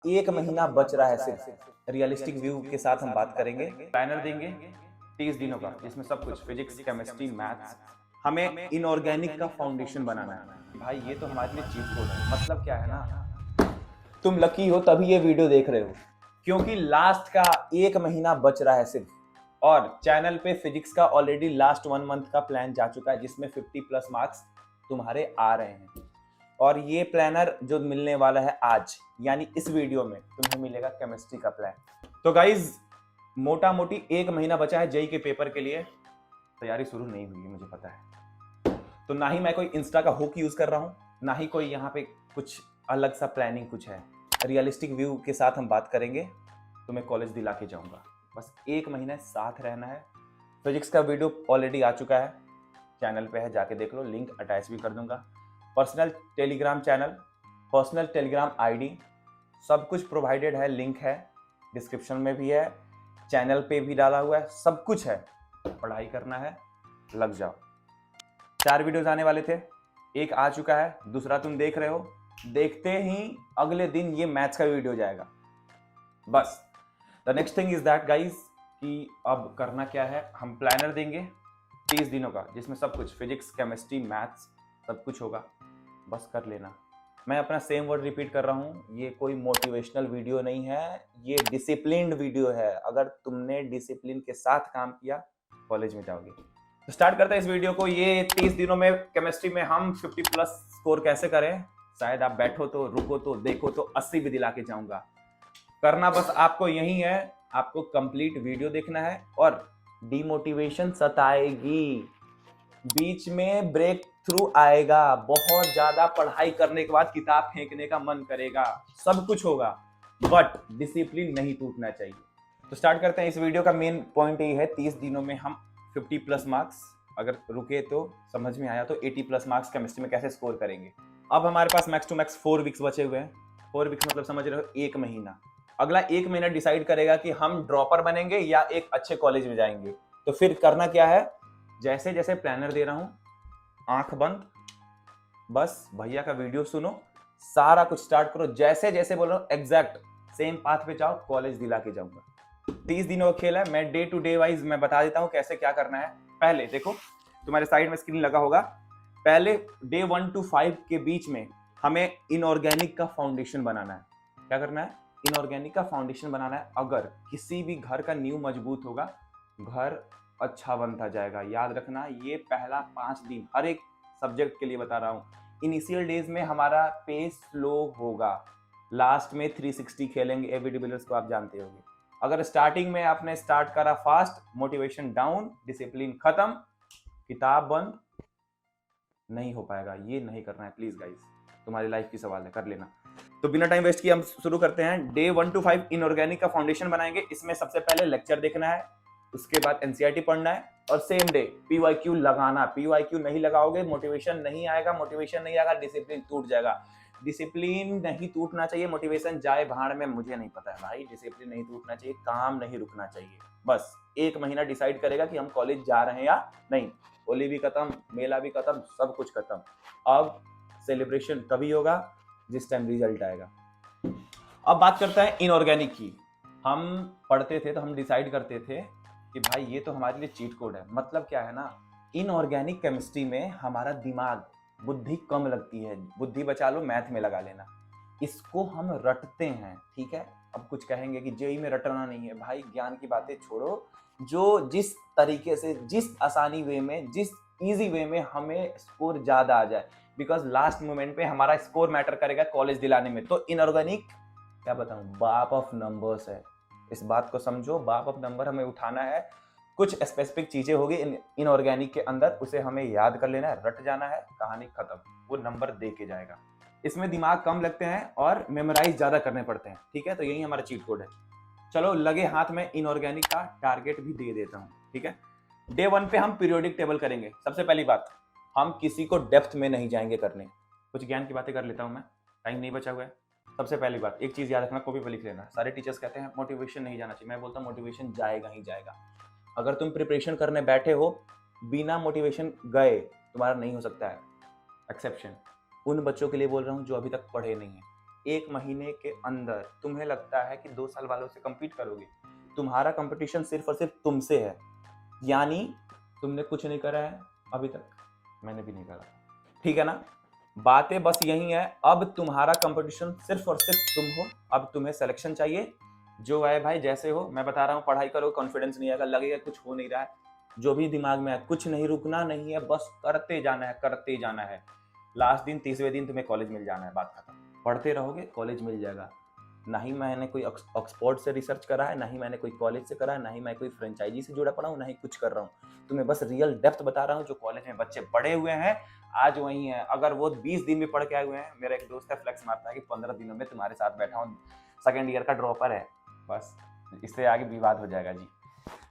एक महीना बच रहा है सिर्फ। रियलिस्टिक व्यू के साथ हम बात करेंगे। प्लानर देंगे 30 दिनों का, जिसमें सब कुछ फिजिक्स, केमिस्ट्री, मैथ्स। हमें इनऑर्गेनिक का फाउंडेशन बनाना है। भाई ये तो हमारे लिए चीट कोड है। मतलब क्या है ना, तुम लकी हो तभी ये वीडियो देख रहे हो, क्योंकि लास्ट का एक महीना बच रहा है सिर्फ। और चैनल पे फिजिक्स का ऑलरेडी लास्ट 1 मंथ का प्लान जा चुका है, जिसमें 50+ मार्क्स तुम्हारे आ रहे हैं। और ये प्लानर जो मिलने वाला है आज, यानी इस वीडियो में तुम्हें मिलेगा केमिस्ट्री का प्लान। तो गाइज मोटा मोटी एक महीना बचा है जेई के पेपर के लिए। तैयारी शुरू नहीं हुई है, मुझे पता है। तो ना ही मैं कोई इंस्टा का हुक यूज कर रहा हूं, ना ही कोई यहाँ पे कुछ अलग सा प्लानिंग कुछ है। रियलिस्टिक व्यू के साथ हम बात करेंगे। तो मैं कॉलेज दिला के जाऊंगा। बस एक महीना साथ रहना है। फिजिक्स का वीडियो ऑलरेडी आ चुका है, चैनल पे है, जाके देख लो। लिंक अटैच भी कर दूंगा। Personal Telegram channel, personal Telegram ID, सब कुछ प्रोवाइडेड है। लिंक है डिस्क्रिप्शन में भी है, चैनल पे भी डाला हुआ है, सब कुछ है। पढ़ाई करना है, लग जाओ। 4 वीडियोस आने वाले थे, एक आ चुका है, दूसरा तुम देख रहे हो। देखते ही अगले दिन ये मैथ्स का वीडियो जाएगा। बस the next thing is that guys, कि अब करना क्या है। हम प्लानर देंगे 30 दिनों का, जिसमें सब कुछ फिजिक्स, केमिस्ट्री, मैथ्स सब कुछ होगा। बस कर लेना। मैं अपना सेम वर्ड रिपीट कर रहा हूँ, ये कोई मोटिवेशनल वीडियो नहीं है, ये डिसिप्लिन्ड वीडियो है। अगर तुमने डिसिप्लिन के साथ काम किया, कॉलेज में जाओगे। तो स्टार्ट करते हैं इस वीडियो को। ये 30 दिनों में केमिस्ट्री में हम 50+ स्कोर कैसे करें। शायद आप बैठो तो, रुको तो, देखो तो 80 भी दिला के जाऊंगा। करना बस आपको यही है, आपको कंप्लीट वीडियो देखना है। और डिमोटिवेशन सताएगी, बीच में ब्रेक थ्रू आएगा, बहुत ज्यादा पढ़ाई करने के बाद किताब फेंकने का मन करेगा, सब कुछ होगा, बट डिसिप्लिन नहीं टूटना चाहिए। तो स्टार्ट करते हैं। इस वीडियो का मेन पॉइंट ये है, 30 दिनों में हम 50+ मार्क्स, अगर रुके तो समझ में आया तो 80+ मार्क्स केमिस्ट्री में कैसे स्कोर करेंगे। अब हमारे पास मैक्स टू मैक्स 4 वीक्स बचे हुए हैं। 4 वीक्स मतलब समझ रहे हो, एक महीना। अगला एक महीना डिसाइड करेगा कि हम ड्रॉपर बनेंगे या एक अच्छे कॉलेज में जाएंगे। तो फिर करना क्या है, जैसे जैसे प्लानर दे रहा हूं, आंख बंद, बस भैया का वीडियो सुनो, सारा कुछ स्टार्ट करो। जैसे जैसे बोल रहा हूं एग्जैक्ट सेम पाथ पे जाओ, कॉलेज दिला के जाऊंगा। 30 दिनों का खेल है। मैं डे टू डे वाइज मैं बता देता हूं कैसे क्या करना है। पहले देखो, तुम्हारे साइड में स्क्रीन लगा होगा। पहले डे 1 to 5 के बीच में हमें इनऑर्गेनिक का फाउंडेशन बनाना है। क्या करना है, इनऑर्गेनिक का फाउंडेशन बनाना है। अगर किसी भी घर का नींव मजबूत होगा, घर अच्छा बनता जाएगा। याद रखना, ये पहला 5 दिन हर एक सब्जेक्ट के लिए बता रहा हूँ। इनिशियल डेज में हमारा पेस स्लो होगा, लास्ट में 360 खेलेंगे। एबी डिविलियर्स को आप जानते होंगे। अगर स्टार्टिंग में आपने स्टार्ट करा फास्ट, मोटिवेशन डाउन, डिसिप्लिन खत्म, किताब बंद, नहीं हो पाएगा। ये नहीं करना है प्लीज गाइस, तुम्हारी लाइफ की सवाल है, कर लेना। तो बिना टाइम वेस्ट किए हम शुरू करते हैं। डे 1 to 5 इनऑर्गेनिक का फाउंडेशन बनाएंगे। इसमें सबसे पहले लेक्चर देखना है, उसके बाद एनसीईआरटी पढ़ना है, और सेम डे पीवाईक्यू लगाना। पीवाईक्यू नहीं लगाओगे मोटिवेशन नहीं आएगा, मोटिवेशन नहीं आएगा, डिसिप्लिन टूट जाएगा। डिसिप्लिन नहीं टूटना चाहिए, मोटिवेशन जाए भाड़ में, मुझे नहीं पता है भाई। डिसिप्लिन नहीं टूटना चाहिए, काम नहीं रुकना चाहिए। बस एक महीना डिसाइड करेगा कि हम कॉलेज जा रहे हैं या नहीं। होली भी खत्म, मेला भी खत्म, सब कुछ खत्म। अब सेलिब्रेशन तभी होगा जिस टाइम रिजल्ट आएगा। अब बात करते हैं इनऑर्गेनिक की। हम पढ़ते थे तो हम डिसाइड करते थे कि भाई ये तो हमारे लिए चीट कोड है। मतलब क्या है ना, इनऑर्गेनिक केमिस्ट्री में हमारा दिमाग, बुद्धि कम लगती है। बुद्धि बचा लो, मैथ में लगा लेना। इसको हम रटते हैं, ठीक है। अब कुछ कहेंगे कि जेई में रटना नहीं है। भाई ज्ञान की बातें छोड़ो, जो जिस तरीके से, जिस आसानी वे में, जिस इजी वे में हमें स्कोर ज्यादा आ जाए, बिकॉज लास्ट मोमेंट पे हमारा स्कोर मैटर करेगा कॉलेज दिलाने में। तो इनऑर्गेनिक क्या बताऊं, बाप ऑफ नंबर्स है। इस बात को समझो, बाप ऑफ नंबर हमें उठाना है। कुछ स्पेसिफिक चीजें होगी इनऑर्गेनिक के अंदर, उसे हमें याद कर लेना है, रट जाना है, कहानी खत्म। वो नंबर दे के जाएगा। इसमें दिमाग कम लगते हैं और मेमोराइज ज्यादा करने पड़ते हैं, ठीक है। तो यही हमारा चीट कोड है। चलो लगे हाथ में, इनऑर्गेनिक का टारगेट भी दे देता हूं, ठीक है। डे 1 पे हम पीरियोडिक टेबल करेंगे। सबसे पहली बात, हम किसी को डेप्थ में नहीं जाएंगे करने। कुछ ज्ञान की बातें कर लेता हूं मैं, टाइम नहीं बचा हुआ है। सबसे पहली बात, एक चीज याद रखना, कॉपी पे लिख लेना। सारे टीचर्स कहते हैं मोटिवेशन नहीं जाना चाहिए, मैं बोलता हूं मोटिवेशन जाएगा ही जाएगा। अगर तुम प्रिपरेशन करने बैठे हो बिना मोटिवेशन गए, तुम्हारा नहीं हो सकता है। एक्सेप्शन उन बच्चों के लिए बोल रहा हूं जो अभी तक पढ़े नहीं है। एक महीने के अंदर तुम्हें लगता है कि 2 साल वालों से compete करोगे, तुम्हारा कंपटीशन सिर्फ और सिर्फ तुमसे है, यानी तुमने कुछ नहीं करा है अभी तक, मैंने भी नहीं करा, ठीक है ना। बातें बस यही है, अब तुम्हारा कंपटीशन सिर्फ और सिर्फ तुम हो, अब तुम्हें सिलेक्शन चाहिए, जो है भाई जैसे हो, मैं बता रहा हूँ पढ़ाई करो, कॉन्फिडेंस नहीं आएगा, लगेगा कुछ हो नहीं रहा है, जो भी दिमाग में है कुछ नहीं, रुकना नहीं है, बस करते जाना है, करते जाना है। लास्ट दिन 30वें दिन तुम्हें कॉलेज मिल जाना है, बात खत्म। पढ़ते रहोगे कॉलेज मिल जाएगा। ना ही मैंने कोई ऑक्सफोर्ड से रिसर्च करा है, ना ही मैंने कोई कॉलेज से करा है, ना ही मैं कोई फ्रेंचाइजी से जुड़ा पड़ा हूँ, ना ही कुछ कर रहा हूँ। तुम्हें बस रियल डेप्थ बता रहा हूँ, जो कॉलेज में बच्चे पढ़े हुए हैं आज वही है। अगर वो 20 दिन में पढ़ के आए हुए हैं, मेरा एक दोस्त है फ्लेक्स मारता है कि 15 दिनों में तुम्हारे साथ बैठा हूँ, सेकेंड ईयर का ड्रॉपर है, बस इससे आगे विवाद हो जाएगा जी।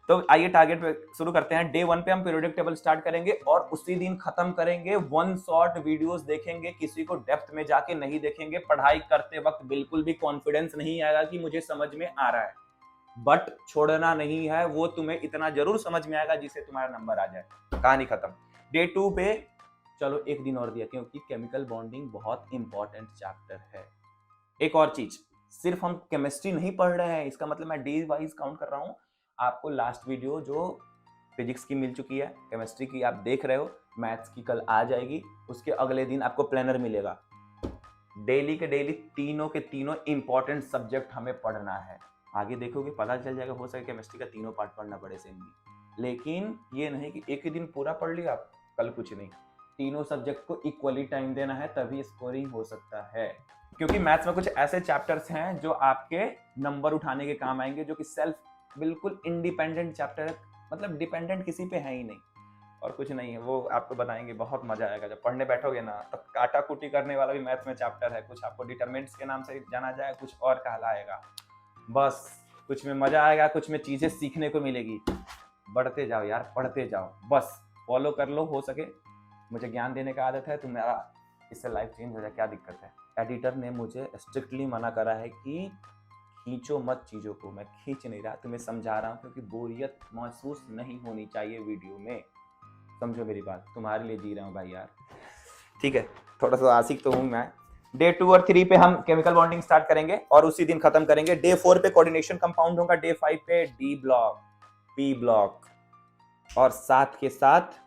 तो आइए टारगेट पे शुरू करते हैं। डे 1 पे हम पीरियोडिक टेबल स्टार्ट करेंगे और उसी दिन खत्म करेंगे। 1 शॉट वीडियोस देखेंगे, किसी को डेप्थ में जाके नहीं देखेंगे। पढ़ाई करते वक्त बिल्कुल भी कॉन्फिडेंस नहीं आएगा कि मुझे समझ में आ रहा है, बट छोड़ना नहीं है, वो तुम्हें इतना जरूर समझ में आएगा जिससे तुम्हारा नंबर आ जाए, कहानी खत्म। डे 2 पे चलो एक दिन और दिया, क्योंकि केमिकल बॉन्डिंग बहुत इंपॉर्टेंट चैप्टर है। एक और चीज, सिर्फ हम केमिस्ट्री नहीं पढ़ रहे हैं, इसका मतलब मैं डे वाइज काउंट कर रहा हूँ। आपको लास्ट वीडियो जो फिजिक्स की मिल चुकी है, केमिस्ट्री की आप देख रहे हो, मैथ्स की कल आ जाएगी, उसके अगले दिन आपको प्लानर मिलेगा। डेली के डेली तीनों के तीनों इंपॉर्टेंट सब्जेक्ट हमें पढ़ना है। आगे देखोगे पता चल जाएगा, हो सके केमिस्ट्री का तीनों पार्ट पढ़ना पड़े सेम भी, लेकिन ये नहीं कि एक ही दिन पूरा पढ़ लिया कल कुछ नहीं। तीनों सब्जेक्ट को इक्वली टाइम देना है, तभी स्कोरिंग हो सकता है। क्योंकि मैथ्स में कुछ ऐसे चैप्टर्स हैं जो आपके नंबर उठाने के काम आएंगे, जो कि सेल्फ बिल्कुल इंडिपेंडेंट चैप्टर है, मतलब डिपेंडेंट किसी पे है ही नहीं और कुछ नहीं है। वो आपको बताएंगे, बहुत मजा आएगा जब पढ़ने बैठोगे ना। तो काटा कुटी करने वाला भी मैथ्स में चैप्टर है, कुछ आपको डिटरमिनेंट्स के नाम से जाना जाए, कुछ और कहलाएगा। बस कुछ में मजा आएगा, कुछ में चीजें सीखने को मिलेगी। बढ़ते जाओ यार, पढ़ते जाओ, बस फॉलो कर लो। हो सके, मुझे ज्ञान देने का आदत है, तुम्हारा इससे लाइफ चेंज हो जाए, क्या दिक्कत है। एडिटर ने मुझे स्ट्रिक्टली मना करा है कि खींचो मत चीज़ों को, मैं खींच नहीं रहा, तुम्हें समझा रहा हूँ, क्योंकि बोरियत महसूस नहीं होनी चाहिए वीडियो में। समझो मेरी बात, तुम्हारे लिए जी रहा हूँ भाई यार, ठीक है। थोड़ा सा आशिक तो हूँ मैं। डे 2 और 3 पे हम केमिकल बॉन्डिंग स्टार्ट करेंगे और उसी दिन खत्म करेंगे। डे 4 पे कोऑर्डिनेशन कंपाउंड होगा, डे 5 पे डी ब्लॉक, पी ब्लॉक, और साथ के साथ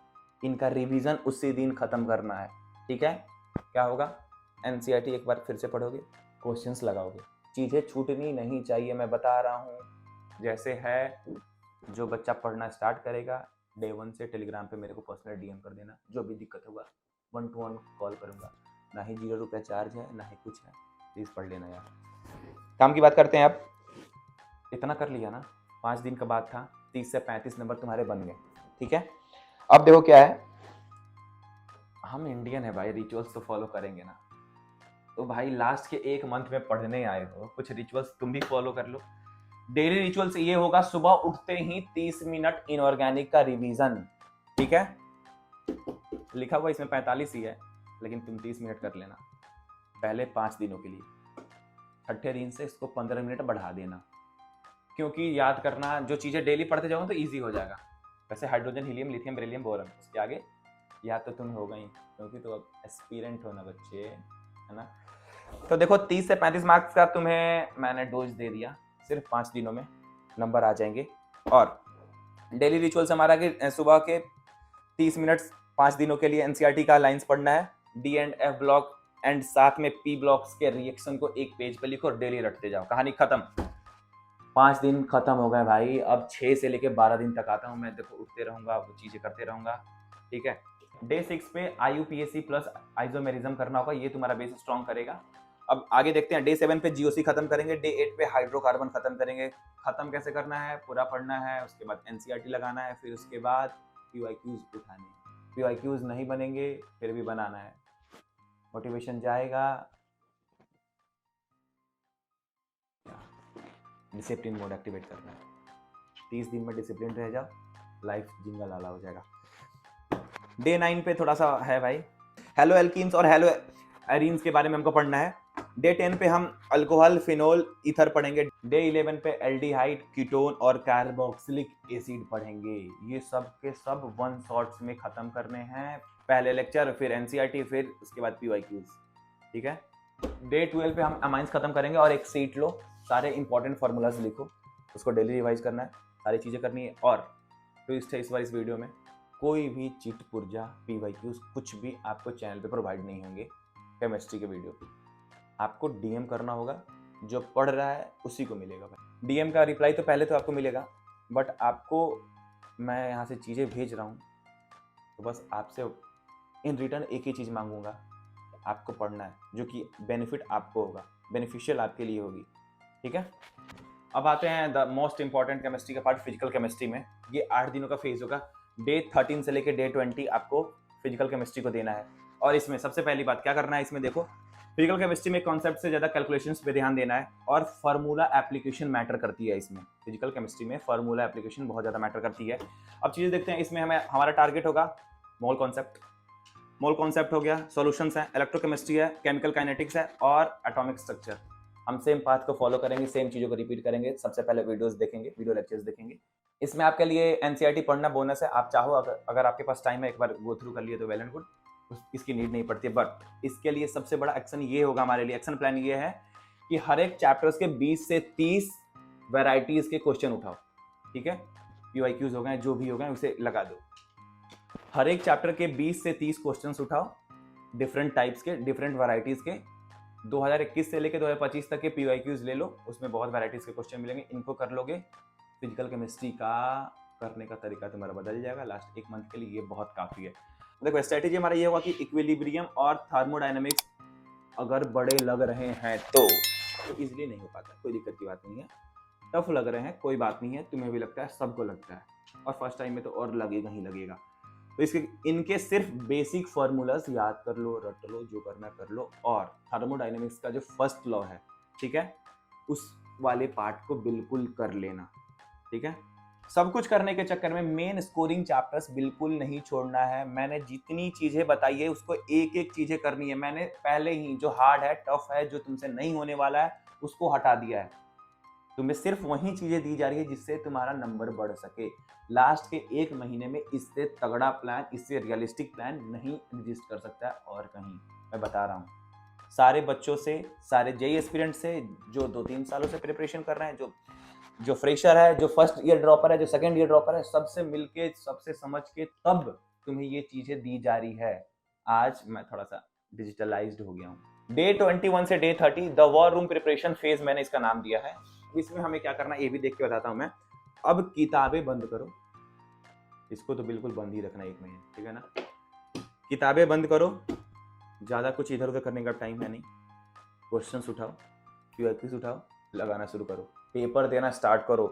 इनका रिवीजन उसी दिन खत्म करना है, ठीक है। क्या होगा, एनसीईआरटी एक बार फिर से पढ़ोगे, क्वेश्चंस लगाओगे, चीजें छूटनी नहीं चाहिए, मैं बता रहा हूँ। जैसे है, जो बच्चा पढ़ना स्टार्ट करेगा, डे 1 से टेलीग्राम पे मेरे को पर्सनल डीएम कर देना, जो भी दिक्कत होगा 1 to 1 कॉल करूंगा। ना ही 0 रुपया चार्ज है, ना ही कुछ है, प्लीज पढ़ लेना यार। काम की बात करते हैं अब। इतना कर लिया ना, 5 दिन का बाद था, 30 से 35 नंबर तुम्हारे बन गए, ठीक है। अब देखो क्या है, हम इंडियन है भाई, रिचुअल्स तो फॉलो करेंगे ना। तो भाई लास्ट के 1 मंथ में पढ़ने आए हो, कुछ रिचुअल्स तुम भी फॉलो कर लो। डेली रिचुअल्स ये होगा, सुबह उठते ही 30 मिनट इनऑर्गेनिक का रिवीजन, ठीक है। लिखा हुआ इसमें 45 ही है, लेकिन तुम 30 मिनट कर लेना पहले 5 दिनों के लिए। छठे दिन से इसको 15 मिनट बढ़ा देना, क्योंकि याद करना, जो चीजें डेली पढ़ते जाओ तो इजी हो जाएगा। वैसे hydrogen, helium, lithium, beryllium, boron, उसके आगे याद तो तुम हो गई, क्योंकि तो अब एस्पिरेंट हो ना बच्चे, है ना। तो देखो 30 से 35 मार्क्स का तुम्हें मैंने डोज दे दिया, सिर्फ 5 दिनों में नंबर आ जाएंगे। और डेली रिचुअल्स हमारा कि सुबह के 30 मिनट 5 दिनों के लिए एनसीईआरटी का लाइंस पढ़ना है, D and F block and साथ में पी ब्लॉक्स के रिएक्शन को एक पेज पे लिखो और डेली रटते जाओ, कहानी खत्म। 5 दिन खत्म हो गए भाई, अब 6 से लेके 12 दिन तक आता हूँ मैं, देखो उठते रहूंगा, वो चीजें करते रहूंगा, ठीक है। डे 6 पे IUPAC प्लस आइसोमेरिज्म करना होगा, ये तुम्हारा बेस स्ट्रॉन्ग करेगा। अब आगे देखते हैं, डे 7 पे GOC खत्म करेंगे, डे 8 पे हाइड्रोकार्बन खत्म करेंगे। खत्म कैसे करना है, पूरा पढ़ना है, उसके बाद एनसीईआरटी लगाना है, फिर उसके बाद PYQs उठाने हैं। PYQs नहीं बनेंगे फिर भी बनाना है, मोटिवेशन जाएगा। डिसिप्लिन मोड एक्टिवेट करना है, 30 दिन में डिसिप्लिन रह जाओ, लाइफ जिंगल आला हो जाएगा। डे 9 पे थोड़ा सा है भाई, हेलो एल्कीन्स और हेलो एरीन्स के बारे में हमको पढ़ना है। डे 10 पे हम अल्कोहल, फिनोल, ईथर पढ़ेंगे। डे 11 पे एल्डिहाइड, कीटोन और कार्बोक्सिलिक एसिड पढ़ेंगे। ये सब के सब 1 शॉट्स में खत्म करने हैं, पहले लेक्चर, फिर एनसीईआरटी, फिर उसके बाद PYQs, ठीक है। डे 12 पे हम अमाइंस खत्म करेंगे और एक सीट लो, सारे इंपॉर्टेंट फार्मूलाज लिखो, उसको डेली रिवाइज करना है, सारी चीज़ें करनी है। और ट्विस्ट है इस बार इस वीडियो में, कोई भी चीट पुर्जा PYQs कुछ भी आपको चैनल पे प्रोवाइड नहीं होंगे केमिस्ट्री के वीडियो पे। आपको DM करना होगा, जो पढ़ रहा है उसी को मिलेगा भाई। DM का रिप्लाई तो पहले तो आपको मिलेगा, बट आपको मैं यहाँ से चीज़ें भेज रहा हूँ तो बस आपसे इन रिटर्न एक ही चीज़ मांगूंगा, आपको पढ़ना है, जो कि बेनिफिट आपको होगा, बेनिफिशियल आपके लिए होगी। ठीक है, अब आते हैं द मोस्ट इंपॉर्टेंट केमिस्ट्री का पार्ट, फिजिकल केमिस्ट्री में। ये 8 दिनों का फेज होगा, डे 13 से लेकर डे 20 आपको फिजिकल केमिस्ट्री को देना है। और इसमें सबसे पहली बात क्या करना है, इसमें देखो फिजिकल केमिस्ट्री में कॉन्सेप्ट से ज़्यादा कैलकुलेशंस पे ध्यान देना है, और फार्मूला एप्लीकेशन मैटर करती है। इसमें फिजिकल केमिस्ट्री में फार्मूला एप्लीकेशन बहुत ज़्यादा मैटर करती है। अब चीज़ें देखते हैं, इसमें हमें हमारा टारगेट होगा मोल कॉन्सेप्ट हो गया, सॉल्यूशंस है, इलेक्ट्रोकेमिस्ट्री है, केमिकल काइनेटिक्स है और एटॉमिक स्ट्रक्चर। हम सेम पाथ को फॉलो करेंगे, सेम चीज़ों को रिपीट करेंगे। सबसे पहले वीडियोस देखेंगे, वीडियो लेक्चर्स देखेंगे। इसमें आपके लिए एनसीईआरटी पढ़ना बोनस है, आप चाहो अगर आपके पास टाइम है एक बार गो थ्रू कर लिए तो वेल एंड गुड, इसकी नीड नहीं पड़ती है। बट इसके लिए सबसे बड़ा एक्शन ये होगा, हमारे लिए एक्शन प्लान ये है कि हर एक चैप्टर्स के 20 से 30 वेराइटीज के क्वेश्चन उठाओ। ठीक है, PYQs हो गए, जो भी हो गए उसे लगा दो। हर एक चैप्टर के 20 से 30 क्वेश्चंस उठाओ, डिफरेंट टाइप्स के, डिफरेंट वैरायटीज के। 2021 से लेकर 2025 तक के PYQs ले लो, उसमें बहुत वैरायटीज के क्वेश्चन मिलेंगे, इनको कर लोगे। फिजिकल केमिस्ट्री का करने का तरीका तुम्हारा बदल जाएगा लास्ट एक मंथ के लिए, ये बहुत काफ़ी है। देखो स्ट्रेटेजी हमारा ये होगा कि इक्विलिब्रियम और थर्मोडायनेमिक्स अगर बड़े लग रहे हैं तो इजीली नहीं हो पाता, कोई दिक्कत की बात नहीं है। टफ लग रहे हैं कोई बात नहीं है, तुम्हें भी लगता है, सबको लगता है, और फर्स्ट टाइम में तो और लगेगा ही लगेगा। तो इनके सिर्फ बेसिक फार्मूलाज याद कर लो, रट लो, जो करना कर लो। और थर्मोडायनेमिक्स का जो फर्स्ट लॉ है, ठीक है, उस वाले पार्ट को बिल्कुल कर लेना। ठीक है, सब कुछ करने के चक्कर में मेन स्कोरिंग चैप्टर्स बिल्कुल नहीं छोड़ना है। मैंने जितनी चीजें बताई है उसको एक एक चीजें करनी है। मैंने पहले ही जो हार्ड है, टफ है, जो तुमसे नहीं होने वाला है, उसको हटा दिया है। तुम्हें सिर्फ वही चीजें दी जा रही है जिससे तुम्हारा नंबर बढ़ सके। लास्ट के एक महीने में इससे तगड़ा प्लान, इससे रियलिस्टिक प्लान नहीं एग्जिस्ट कर सकता है और कहीं। मैं बता रहा हूँ सारे बच्चों से, सारे जेई एस्पिरेंट से, जो 2-3 सालों से प्रिपरेशन कर रहे हैं, जो फ्रेशर है, जो फर्स्ट ईयर ड्रॉपर है, जो सेकंड ईयर ड्रॉपर है, सबसे मिलके, सबसे समझ के तब तुम्हें ये चीजें दी जा रही है। आज मैं थोड़ा सा डिजिटलाइज्ड हो गया हूँ। डे 21 से day 30 the war room preparation phase मैंने इसका नाम दिया है। इसमें हमें क्या करना है ये भी देख के बताता हूँ मैं। अब किताबें बंद करो, इसको तो बिल्कुल बंद ही रखना 1 महीने, ठीक है ना। किताबें बंद करो, ज्यादा कुछ इधर उधर करने का टाइम है नहीं। क्वेश्चंस उठाओ, PYQs उठाओ, लगाना शुरू करो, पेपर देना स्टार्ट करो।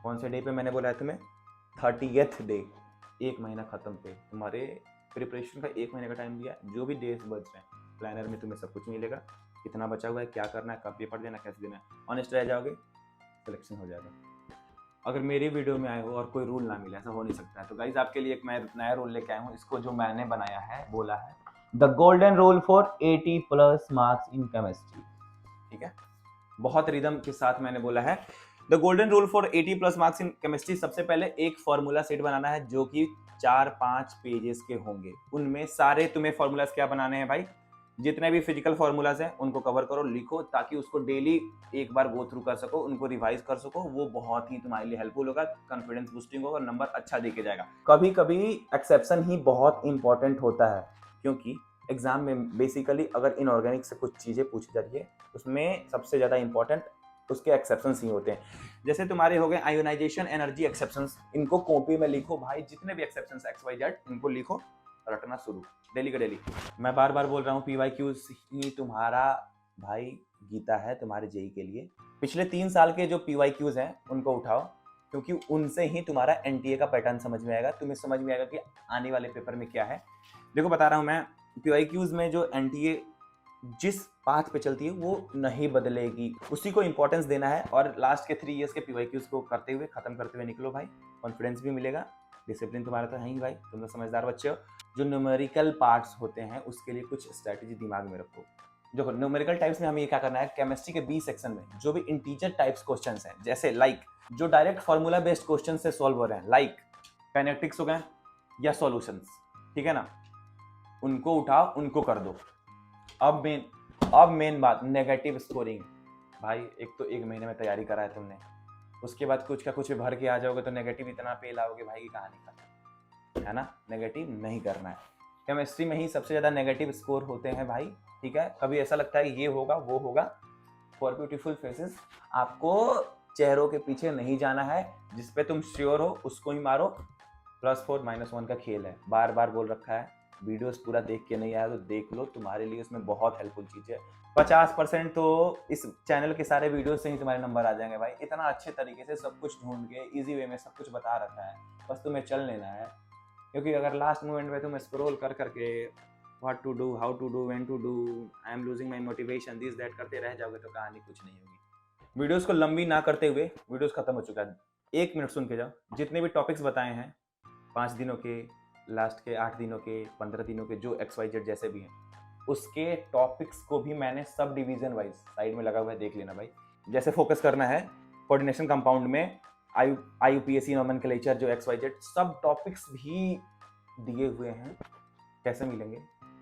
कौन से डे पे मैंने बोला है तुम्हें? 30th डे, 1 महीना खत्म पे। तुम्हारे प्रिपरेशन का 1 महीने का टाइम दिया। जो भी डेज बच रहे हैं प्लानर में तुम्हें सब कुछ मिलेगा, कितना बचा हुआ है, क्या करना है, कब पेपर देना, कैसे देना है। ऑनेस्ट रह जाओगे, सिलेक्शन हो जाएगा। अगर मेरी वीडियो में आए हो और कोई रूल ना मिले, ऐसा हो नहीं सकता है। तो गाइज आपके लिए एक मैं नया रूल लेके आया हूँ, इसको जो मैंने बनाया है, बोला है the golden rule for 80+ marks in chemistry. ठीक है, बहुत रिदम के साथ मैंने बोला है the golden rule for 80+ marks in chemistry. सबसे पहले एक फॉर्मूला सेट बनाना है जो कि 4-5 पेजेस के होंगे। उनमें सारे तुम्हें फॉर्मूलाज क्या बनाने हैं भाई, जितने भी फिजिकल फॉर्मूलाज हैं उनको कवर करो, लिखो, ताकि उसको डेली एक बार गो थ्रू कर सको, उनको रिवाइज कर सको। वो बहुत ही तुम्हारे लिए हेल्पफुल होगा, कॉन्फिडेंस बूस्टिंग होगा और नंबर अच्छा देके जाएगा। कभी कभी एक्सेप्शन ही बहुत इंपॉर्टेंट होता है, क्योंकि एग्जाम में बेसिकली अगर इनऑर्गेनिक से कुछ चीजें पूछी जा रही है, उसमें सबसे ज्यादा इंपॉर्टेंट उसके एक्सेप्शंस ही होते हैं। जैसे तुम्हारे हो गए आयोनाइजेशन एनर्जी एक्सेप्शंस, इनको कॉपी में लिखो भाई, जितने भी एक्सेप्शंस XYZ इनको लिखो, रटना शुरू डेली का डेली। मैं बार बार बोल रहा हूँ, PYQs ही तुम्हारा भाई गीता है तुम्हारे जेई के लिए। पिछले 3 साल के जो PYQs हैं उनको उठाओ, क्योंकि उनसे ही तुम्हारा NTA का पैटर्न समझ में आएगा, तुम्हें समझ में आएगा कि आने वाले पेपर में क्या है। देखो बता रहा हूँ मैं, PYQs में जो NTA जिस पाथ पे चलती है वो नहीं बदलेगी, उसी को इंपॉर्टेंस देना है। और लास्ट के 3 इयर्स के PYQs को करते हुए, खत्म करते हुए निकलो भाई, कॉन्फिडेंस भी मिलेगा, डिसिप्लिन तुम्हारा तो है ही भाई, तुम तो समझदार बच्चे हो। जो न्यूमेरिकल पार्ट्स होते हैं उसके लिए कुछ स्ट्रैटेजी दिमाग में रखो। देखो न्यूमेरिकल टाइप्स में हमें ये क्या करना है, केमिस्ट्री के B सेक्शन में जो भी इंटीजर टाइप्स क्वेश्चंस हैं, जैसे लाइक जो डायरेक्ट फार्मूला बेस्ड क्वेश्चन से सॉल्व हो रहे हैं, लाइक काइनेटिक्स हो गए या सॉल्यूशंस, ठीक है ना, उनको उठाओ, उनको कर दो। अब मेन बात, नेगेटिव स्कोरिंग। भाई एक तो 1 महीने में तैयारी करा है तुमने, उसके बाद कुछ का कुछ भर के आ जाओगे तो नेगेटिव इतना पे लाओगे भाई की कहानी खत्म, है ना। नेगेटिव नहीं करना है। केमिस्ट्री में ही सबसे ज़्यादा नेगेटिव स्कोर होते हैं भाई, ठीक है। कभी ऐसा लगता है ये होगा वो होगा। फॉर ब्यूटीफुल फेसेस, आपको चेहरों के पीछे नहीं जाना है, जिस पे तुम श्योर हो उसको ही मारो। +4 -1 का खेल है, बार बार बोल रखा है। वीडियोस पूरा देख के नहीं आया तो देख लो, तुम्हारे लिए उसमें बहुत हेल्पफुल चीज़ है। 50% तो इस चैनल के सारे वीडियो से ही तुम्हारे नंबर आ जाएंगे भाई। इतना अच्छे तरीके से सब कुछ ढूंढ के इजी वे में सब कुछ बता रखा है, बस तुम्हें चल लेना है। क्योंकि अगर लास्ट मोमेंट में तुम स्क्रॉल कर करके what to do, how to do, when to do, I am losing my motivation, this that करते रह जाओगे तो कहानी कुछ नहीं होगी। वीडियोस को लंबी ना करते हुए, वीडियोस खत्म हो चुका है, 1 मिनट सुन के जाओ। जितने भी टॉपिक्स बताए हैं 5 दिनों के, लास्ट के 8 दिनों के, 15 दिनों के, जो XYZ जैसे भी हैं, उसके टॉपिक्स को भी मैंने सब डिवीजन वाइज साइड में लगा हुआ है, देख लेना भाई। जैसे फोकस करना है कोऑर्डिनेशन कंपाउंड में, IUPAC नोमेनक्लेचर, जो XYZ सब टॉपिक्स भी दिए हुए हैं। कैसे मिलेंगे?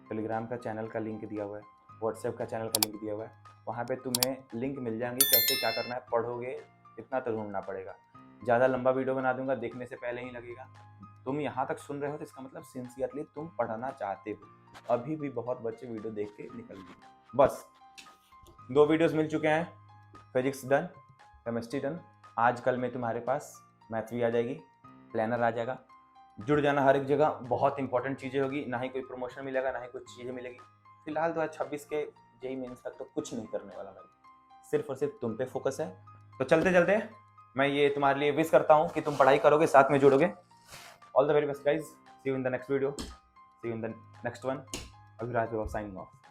टेलीग्राम का चैनल का लिंक दिया हुआ है, व्हाट्सएप का चैनल का लिंक दिया हुआ है, वहाँ पे तुम्हें लिंक मिल जाएंगे। कैसे क्या करना है पढ़ोगे, इतना तो ढूंढना पड़ेगा। ज़्यादा लंबा वीडियो बना दूंगा, देखने से पहले ही लगेगा। तुम यहाँ तक सुन रहे हो तो इसका मतलब सिंसियरली तुम पढ़ना चाहते हो। अभी भी बहुत बच्चे वीडियो देख के निकल गए। बस 2 वीडियोस मिल चुके हैं, फिजिक्स डन, केमिस्ट्री डन। आज कल में तुम्हारे पास मैथ्स भी आ जाएगी, प्लानर आ जाएगा। जुड़ जाना हर एक जगह, बहुत इंपॉर्टेंट चीज़ें होगी। ना ही कोई प्रमोशन मिलेगा, ना ही कुछ चीज़ें मिलेगी। फिलहाल 2026 के JEE मेंस तक तो कुछ नहीं करने वाला मैं, सिर्फ और सिर्फ तुम पे फोकस है। तो चलते चलते मैं ये तुम्हारे लिए विश करता हूँ कि तुम पढ़ाई करोगे, साथ में जुड़ोगे। All the very best guys, see you in the next video, see you in the next one. Abhiraj Baba signing of.